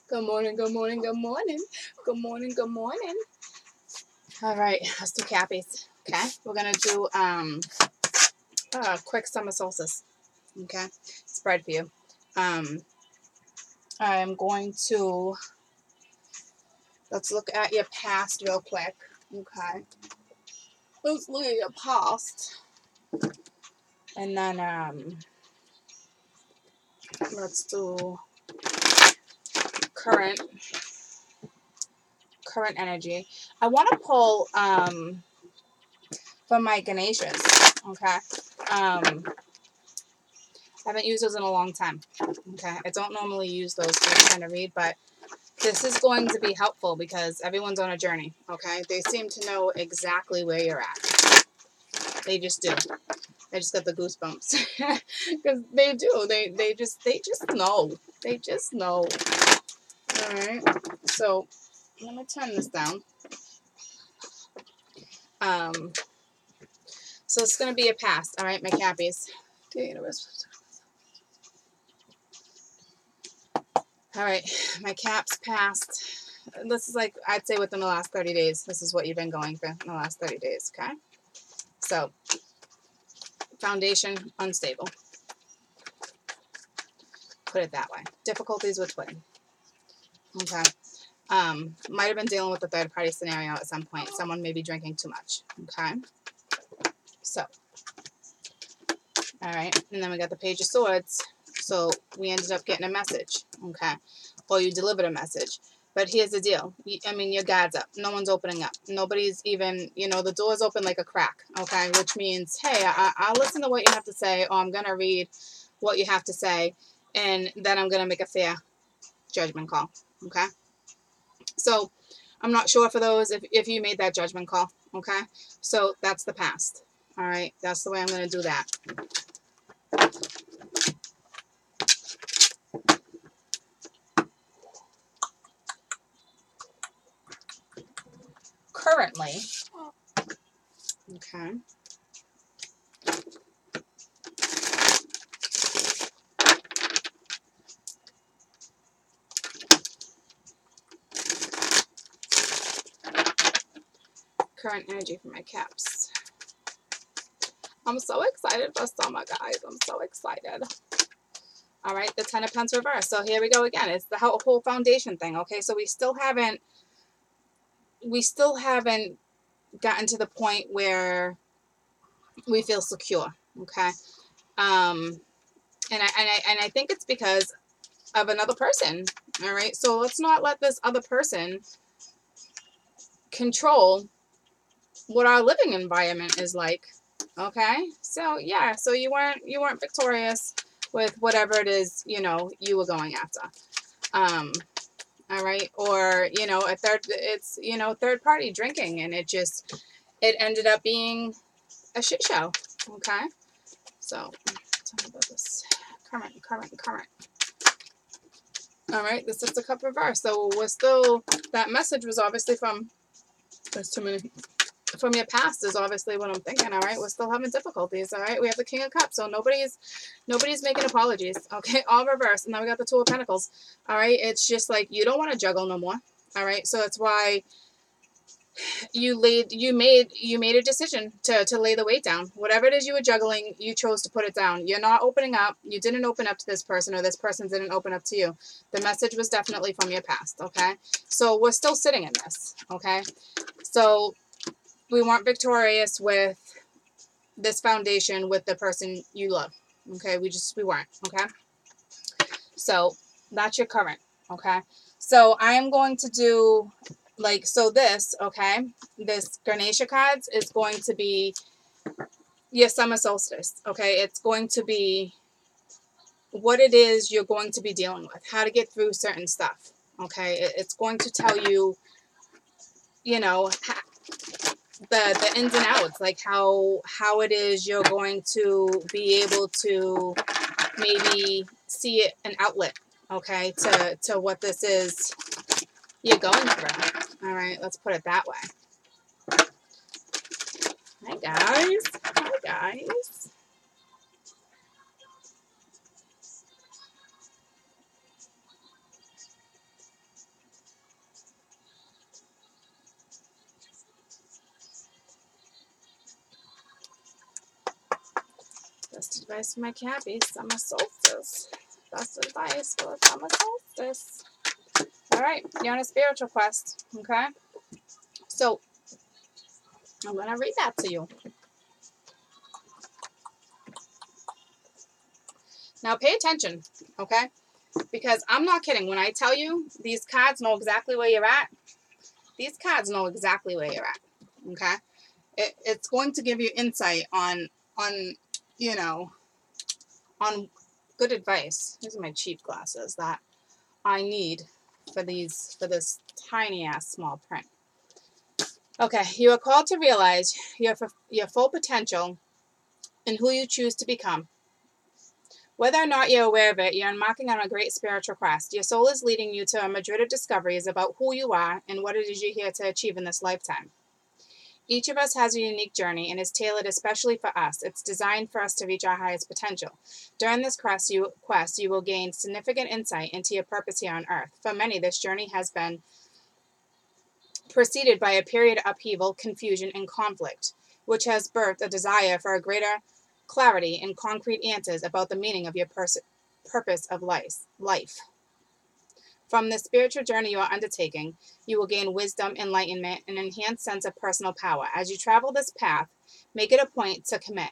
Good morning, good morning, good morning. Good morning, good morning. All right, let's do Cappies. Okay, we're gonna do quick summer solstice. Okay, spread for you. I'm going to let's look at your past real quick. Okay, let's look at your past, and then let's do current energy. I want to pull from my Ganeshas. Okay. I haven't used those in a long time. Okay. I don't normally use those to kind of read, but this is going to be helpful because everyone's on a journey. Okay. They seem to know exactly where you're at. They just do. I just got the goosebumps because they do. They just know. They just know. All right. So let me turn this down. So it's going to be a pass. All right, my Cappies. All right, my Caps passed. This is like, I'd say within the last 30 days. This is what you've been going through in the last 30 days, okay? So, foundation, unstable. Put it that way. Difficulties with twin. Okay. Might have been dealing with a third party scenario at some point. Someone may be drinking too much. Okay. So, all right. And then we got the Page of Swords. So, we ended up getting a message. Okay. Or you delivered a message. But here's the deal. I mean, your guard's up. No one's opening up. Nobody's even, the door's open like a crack, okay? Which means, hey, I'll listen to what you have to say, or I'm going to read what you have to say, and then I'm going to make a fair judgment call, okay? So I'm not sure for those if you made that judgment call, okay? So that's the past, all right? That's the way I'm going to do that. Currently, okay. Current energy for my Caps. I'm so excited for summer, guys. I'm so excited. All right, the Ten of Pentacles reverse. So here we go again. It's the whole foundation thing, okay? So we still haven't gotten to the point where we feel secure, okay? And I think it's because of another person, all right? So let's not let this other person control what our living environment is like, okay? So yeah, so you weren't victorious with whatever it is, you were going after. All right. Or, third party drinking, and it ended up being a shit show. Okay. So tell me about this. Current. All right. The Six of Cups reverse. So we're still, that message was obviously from your past is obviously what I'm thinking. All right. We're still having difficulties. All right. We have the King of Cups. So nobody's making apologies. Okay. All reverse. And then we got the Two of Pentacles. All right. It's just like, you don't want to juggle no more. All right. So that's why you made a decision to lay the weight down. Whatever it is you were juggling, you chose to put it down. You're not opening up. You didn't open up to this person, or this person didn't open up to you. The message was definitely from your past, okay? So we're still sitting in this, okay? So we weren't victorious with this foundation with the person you love, okay? We weren't, okay? So that's your current, okay? So I am going to do this, okay? This Ganesha cards is going to be your summer solstice, okay? It's going to be what it is you're going to be dealing with, how to get through certain stuff, okay? It's going to tell you, the ins and outs, like how it is you're going to be able to maybe see it an outlet, okay, to what this is you're going through. All right, let's put it that way. Hi guys. Advice for my Cappy, summer solstice. Best advice for the summer solstice. All right, you're on a spiritual quest, okay? So I'm going to read that to you. Now pay attention, okay? Because I'm not kidding. When I tell you these cards know exactly where you're at, these cards know exactly where you're at, okay? It's going to give you insight on you know, on good advice. These are my cheap glasses that I need for this tiny ass small print. Okay, you are called to realize your full potential and who you choose to become. Whether or not you're aware of it, you're embarking on a great spiritual quest. Your soul is leading you to a Madrid of discoveries about who you are and what it is you're here to achieve in this lifetime. Each of us has a unique journey and is tailored especially for us. It's designed for us to reach our highest potential. During this quest, you will gain significant insight into your purpose here on Earth. For many, this journey has been preceded by a period of upheaval, confusion, and conflict, which has birthed a desire for a greater clarity and concrete answers about the meaning of your purpose of life. From the spiritual journey you are undertaking, you will gain wisdom, enlightenment, and an enhanced sense of personal power. As you travel this path, make it a point to commit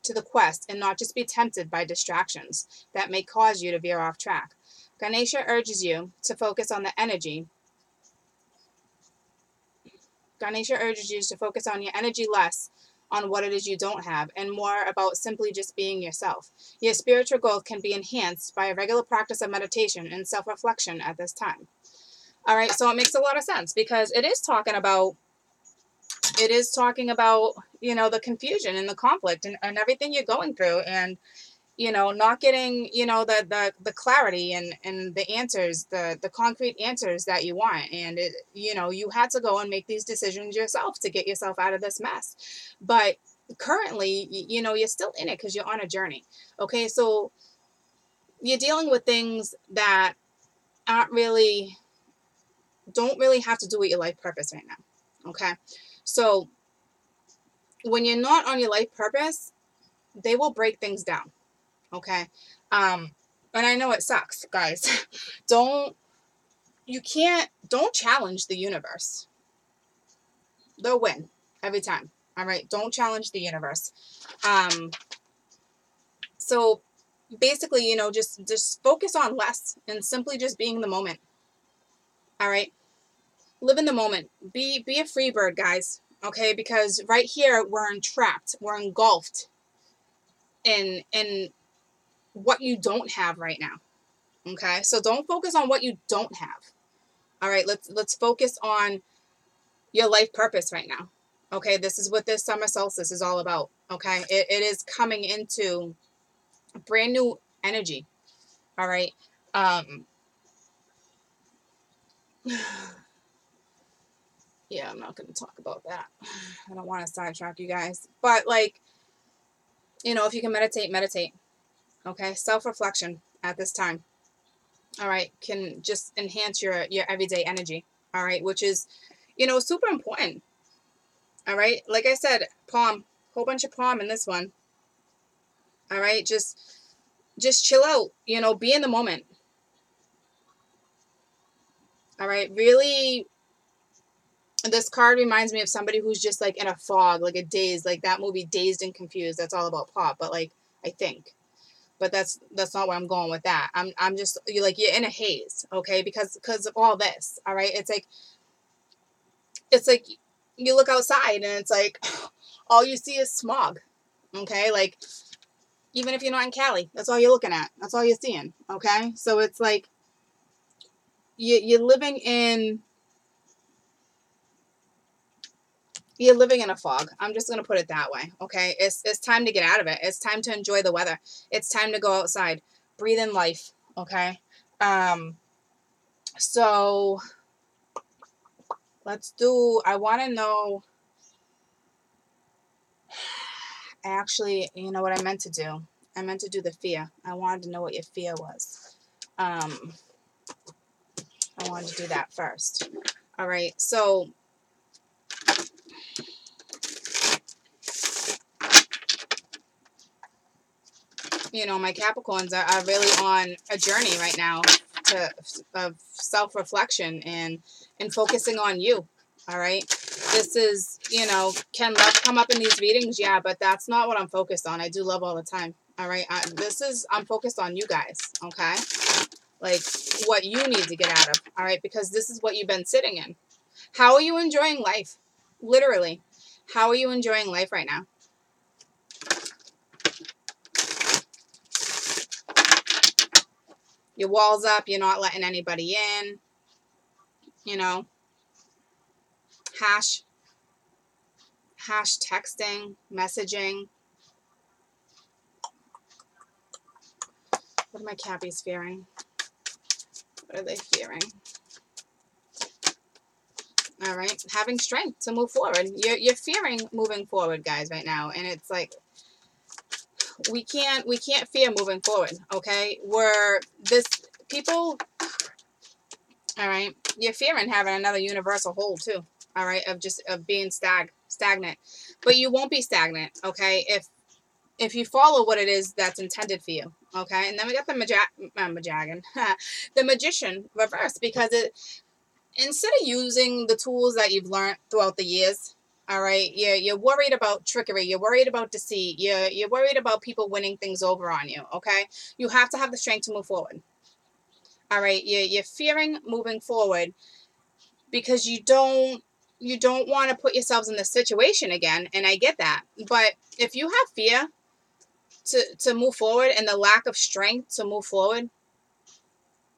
to the quest and not just be tempted by distractions that may cause you to veer off track. Ganesha urges you to focus on the energy. Ganesha urges you to focus on your energy less on what it is you don't have and more about simply just being yourself. Your spiritual growth can be enhanced by a regular practice of meditation and self-reflection at this time. All right, so it makes a lot of sense because it is talking about, you know, the confusion and the conflict and everything you're going through and, you know, not getting, you know, the clarity and the answers, the concrete answers that you want. And, it, you know, you had to go and make these decisions yourself to get yourself out of this mess. But currently, you know, you're still in it because you're on a journey. Okay, so you're dealing with things that don't really have to do with your life purpose right now. Okay, so when you're not on your life purpose, they will break things down. Okay, and I know it sucks, guys. Don't challenge the universe. They'll win every time. All right, don't challenge the universe. So basically, you know, just focus on less and simply just being in the moment. All right, live in the moment. Be a free bird, guys. Okay, because right here we're entrapped, we're engulfed in what you don't have right now. Okay, so don't focus on what you don't have. All right, let's focus on your life purpose right now. Okay, this is what this summer solstice is all about. Okay, it is coming into a brand new energy. All right. Yeah, I'm not going to talk about that. I don't want to sidetrack you guys, but like, you know, if you can meditate. Okay, self-reflection at this time. All right, can just enhance your everyday energy. All right, which is, you know, super important. All right, like I said, palm, whole bunch of palm in this one. All right, just chill out, you know, be in the moment. All right, really, this card reminds me of somebody who's just like in a fog, like a daze, like that movie Dazed and Confused. That's all about pop, but like, I think. But that's not where I'm going with that. I'm just, you're in a haze, okay? Because of all this, all right? It's like you look outside and it's like all you see is smog, okay? Like, even if you're not in Cali, that's all you're looking at. That's all you're seeing, okay? So it's like you're living in a fog. I'm just going to put it that way, okay? It's time to get out of it. It's time to enjoy the weather. It's time to go outside. Breathe in life, okay? So I want to know, actually, you know what I meant to do? I meant to do the fear. I wanted to know what your fear was. I wanted to do that first. All right, so you know, my Capricorns are really on a journey right now of self-reflection and focusing on you. All right. This is, you know, can love come up in these readings? Yeah, but that's not what I'm focused on. I do love all the time. All right. I'm focused on you guys. Okay. Like what you need to get out of. All right. Because this is what you've been sitting in. How are you enjoying life? Literally. How are you enjoying life right now? Your walls up. You're not letting anybody in. You know, hash texting, messaging. What are my Cappies fearing? What are they fearing? All right. Having strength to move forward. You're fearing moving forward, guys, right now. And it's like, we can't fear moving forward. Okay. People, all right. You're fearing having another universal hold too. All right. Of being stagnant, but you won't be stagnant. Okay. If you follow what it is that's intended for you. Okay. And then we got the the magician reverse, because instead of using the tools that you've learned throughout the years, all right, you're worried about trickery, you're worried about deceit, you're worried about people winning things over on you. Okay. You have to have the strength to move forward. All right. You're fearing moving forward because you don't want to put yourselves in this situation again. And I get that. But if you have fear to move forward and the lack of strength to move forward,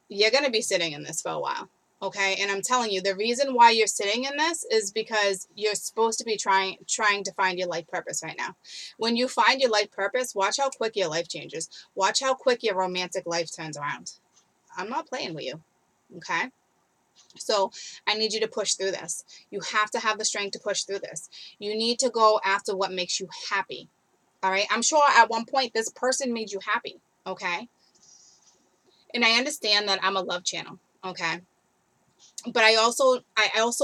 you're going to be sitting in this for a while. Okay. And I'm telling you, the reason why you're sitting in this is because you're supposed to be trying to find your life purpose right now. When you find your life purpose, watch how quick your life changes. Watch how quick your romantic life turns around. I'm not playing with you. Okay. So I need you to push through this. You have to have the strength to push through this. You need to go after what makes you happy. All right. I'm sure at one point this person made you happy. Okay. And I understand that I'm a love channel. Okay. But I also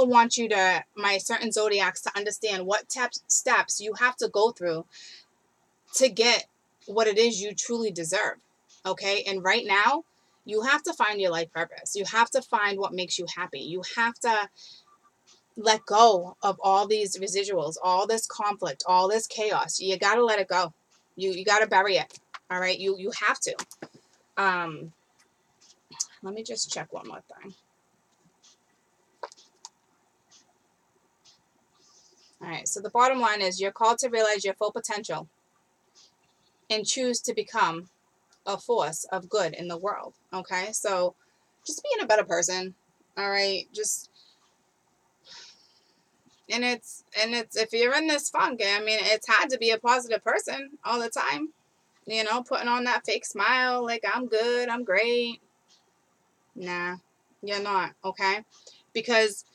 want you to, my certain zodiacs, to understand what steps you have to go through to get what it is you truly deserve. Okay. And right now, you have to find your life purpose. You have to find what makes you happy. You have to let go of all these residuals, all this conflict, all this chaos. You got to let it go. You got to bury it. All right. You have to. Let me just check one more thing. All right. So the bottom line is you're called to realize your full potential and choose to become a force of good in the world. Okay. So just being a better person. All right. And it's if you're in this funk, I mean, it's hard to be a positive person all the time. You know, putting on that fake smile like I'm good, I'm great. Nah, you're not. Okay. Because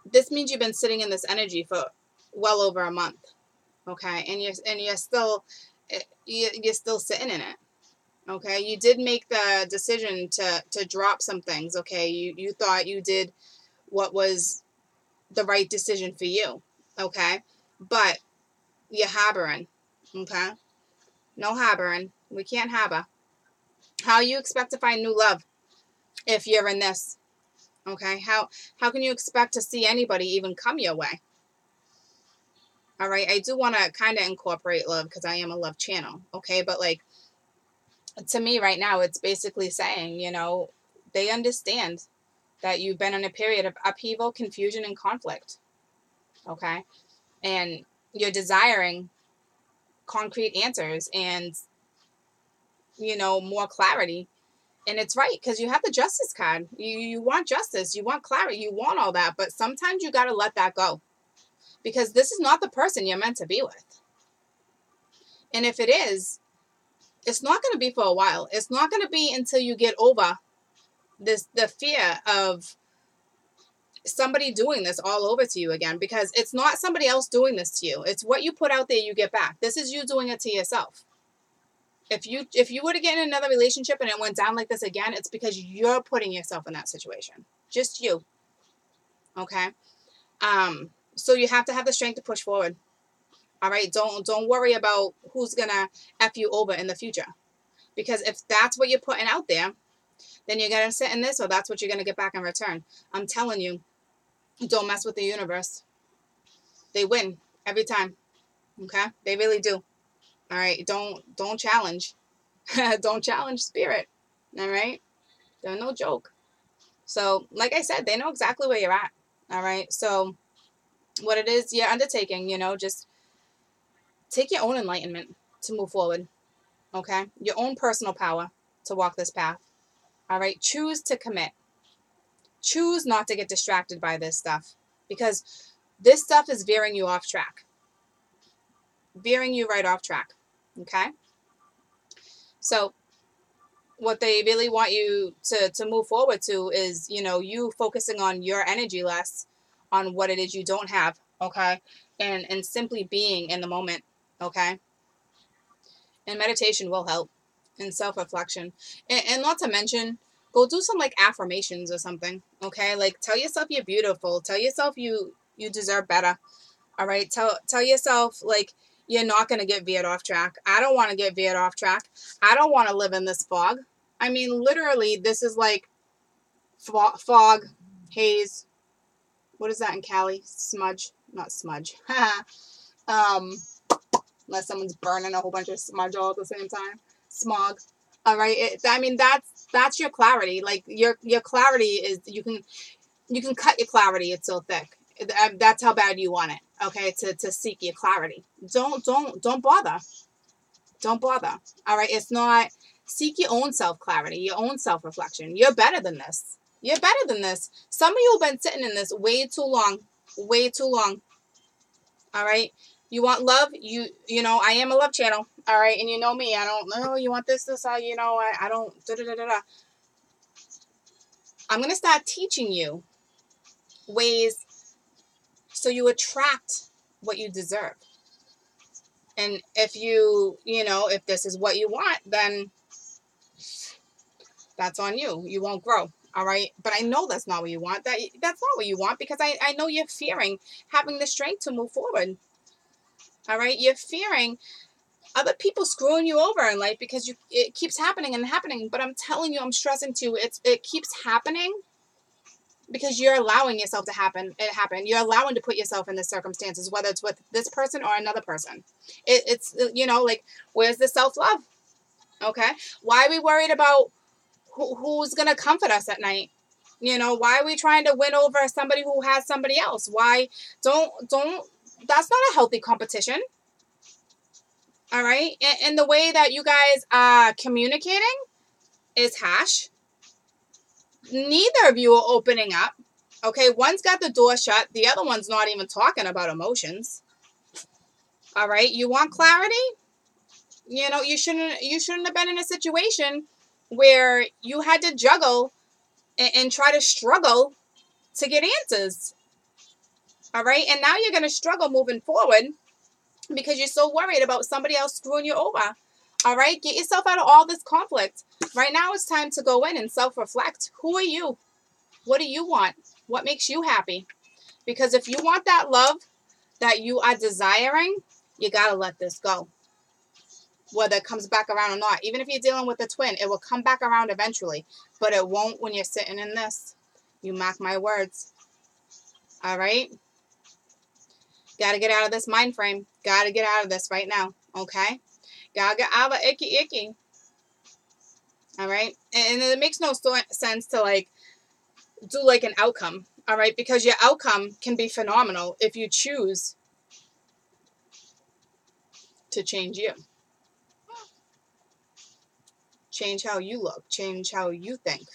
this means you've been sitting in this energy for well over a month. Okay. And you're still sitting in it. Okay. You did make the decision to drop some things. Okay. You thought you did what was the right decision for you. Okay. But you're harboring. Okay. No harboring. We can't harbor. How you expect to find new love if you're in this? Okay. How can you expect to see anybody even come your way? All right. I do want to kind of incorporate love because I am a love channel. Okay. But like, to me right now, it's basically saying, you know, they understand that you've been in a period of upheaval, confusion, and conflict. Okay. And you're desiring concrete answers and, you know, more clarity. And it's right, because you have the justice card. You want justice. You want clarity. You want all that. But sometimes you got to let that go, because this is not the person you're meant to be with. And if it is, it's not going to be for a while. It's not going to be until you get over the fear of somebody doing this all over to you again, because it's not somebody else doing this to you. It's what you put out there, you get back. This is you doing it to yourself. If you were to get in another relationship and it went down like this again, it's because you're putting yourself in that situation. Just you. Okay. So you have to have the strength to push forward. All right. Don't worry about who's gonna F you over in the future. Because if that's what you're putting out there, then you're going to sit in this, or that's what you're going to get back in return. I'm telling you, don't mess with the universe. They win every time. Okay? They really do. All right? Don't challenge. Don't challenge spirit. All right? They're no joke. So, like I said, they know exactly where you're at. All right? So, what it is you're undertaking, you know, just take your own enlightenment to move forward. Okay? Your own personal power to walk this path. All right? Choose to commit. Choose not to get distracted by this stuff, because this stuff is veering you off track. Veering you right off track. Okay? So what they really want you to move forward to is, you know, you focusing on your energy less, on what it is you don't have. Okay? And simply being in the moment. Okay? And meditation will help. And self-reflection. And not to mention, go do some like affirmations or something. Okay? Like tell yourself you're beautiful. Tell yourself you deserve better. All right? Tell yourself like you're not going to get veered off track. I don't want to get veered off track. I don't want to live in this fog. I mean, literally, this is like fog, haze. What is that in Cali? Smudge. Not smudge. Unless someone's burning a whole bunch of smudge all at the same time. Smog. All right. I mean, that's your clarity. Like your clarity is you can cut your clarity. It's so thick. That's how bad you want it. Okay. To seek your clarity. Don't bother. Don't bother. All right. It's not. Seek your own self clarity, your own self reflection. You're better than this. You're better than this. Some of you have been sitting in this way too long. Way too long. All right. You want love? You know, I am a love channel. All right. And you know me. I don't know. You want this, you know, I don't. I'm going to start teaching you ways so you attract what you deserve. And if you know, if this is what you want, then that's on you. You won't grow. All right. But I know that's not what you want. That's not what you want, because I know you're fearing having the strength to move forward. All right. You're fearing other people screwing you over in life because it keeps happening and happening. But I'm telling you, I'm stressing to you, it keeps happening because you're allowing yourself to happen. You're allowing to put yourself in the circumstances, whether it's with this person or another person. It's, you know, like, where's the self-love? Okay. Why are we worried about who's going to comfort us at night? You know, why are we trying to win over somebody who has somebody else? Why don't, that's not a healthy competition. All right. And the way that you guys are communicating is harsh. Neither of you are opening up. Okay. One's got the door shut. The other one's not even talking about emotions. All right. You want clarity? You know, you shouldn't have been in a situation where you had to juggle and try to struggle to get answers. All right. And now you're going to struggle moving forward because you're so worried about somebody else screwing you over. All right. Get yourself out of all this conflict. Right now it's time to go in and self-reflect. Who are you? What do you want? What makes you happy? Because if you want that love that you are desiring, you got to let this go. Whether it comes back around or not. Even if you're dealing with a twin, it will come back around eventually. But it won't when you're sitting in this. You mark my words. All right? Got to get out of this mind frame. Got to get out of this right now. Okay? Got to get out of the icky. All right? And it makes no sense to, like, do, like, an outcome. All right? Because your outcome can be phenomenal if you choose to change you. Change how you look. Change how you think.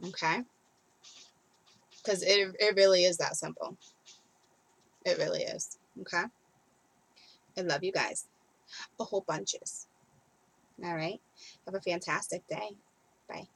Okay? Because it really is that simple. It really is. Okay? I love you guys. A whole bunches. All right? Have a fantastic day. Bye.